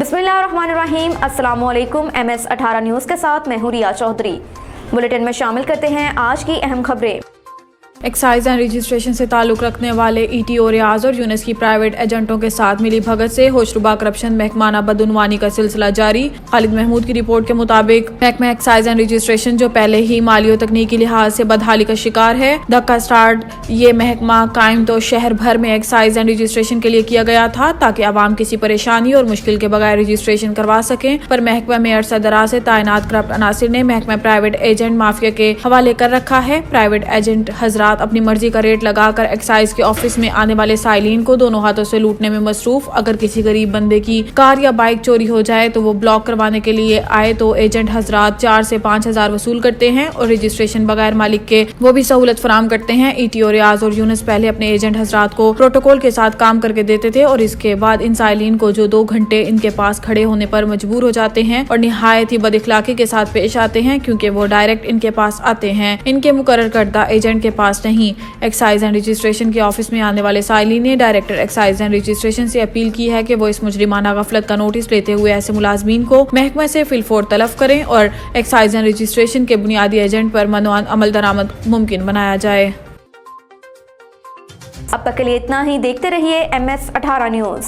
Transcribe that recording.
बिस्मिल्लाहिर्रहमानिर्रहीम। अस्सलाम वालेकुम। MS18 न्यूज़ के साथ मैं हूं रिया चौधरी। बुलेटिन में शामिल करते हैं आज की अहम खबरें। एक्साइज एंड रजिस्ट्रेशन से ताल्लुक रखने वाले ETO रियाज और यूनिस की प्राइवेट एजेंटों के साथ मिली भगत से होशरुबा करप्शन महकमाना बदउनवानी का सिलसिला जारी। खालिद महमूद की रिपोर्ट के मुताबिक महकमा एक्साइज एंड रजिस्ट्रेशन जो पहले ही माली और तकनीकी लिहाज से बदहाली का शिकार है, धक्का स्टार्ट ये महकमा कायम तो शहर भर में एक्साइज एंड रजिस्ट्रेशन के लिए किया गया था ताकि आवाम किसी परेशानी और मुश्किल के बगैर रजिस्ट्रेशन करवा सकें, पर महकमा में अरसा दराज से तैनात करप्ट अनासिर ने महकमा प्राइवेट एजेंट माफिया के हवाले कर रखा है। प्राइवेट एजेंट हजरात अपनी मर्जी का रेट लगाकर एक्साइज के ऑफिस में आने वाले साइलिन को दोनों हाथों से लूटने में मसरूफ। अगर किसी गरीब बंदे की कार या बाइक चोरी हो जाए तो वो ब्लॉक करवाने के लिए आए तो एजेंट हजरात 4 से 5 हजार वसूल करते हैं और रजिस्ट्रेशन बगैर मालिक के वो भी सहूलत फराम करते हैं। ETO रियाज और यूनिस पहले अपने एजेंट हजरात को प्रोटोकॉल के साथ काम करके देते थे और इसके बाद इन साइलिन को जो 2 घंटे इनके पास खड़े होने पर मजबूर हो जाते हैं और निहायत ही बदइखलाकी के साथ पेश आते हैं क्योंकि वो डायरेक्ट इनके पास आते हैं, इनके मुकर्रर करदा एजेंट के पास नहीं। एक्साइज एंड रजिस्ट्रेशन के ऑफिस में आने वाले साइलिन ने डायरेक्टर एक्साइज एंड रजिस्ट्रेशन से अपील की है कि वो इस मुजरिमाना गफलत का नोटिस लेते हुए ऐसे मुलाजमीन को महकमे से फिलफौर तलब करें और एक्साइज एंड रजिस्ट्रेशन के बुनियादी एजेंट पर मनोआन अमल दरामद मुमकिन बनाया जाए। अब तक के लिए इतना ही। देखते रहिए MS18 न्यूज़।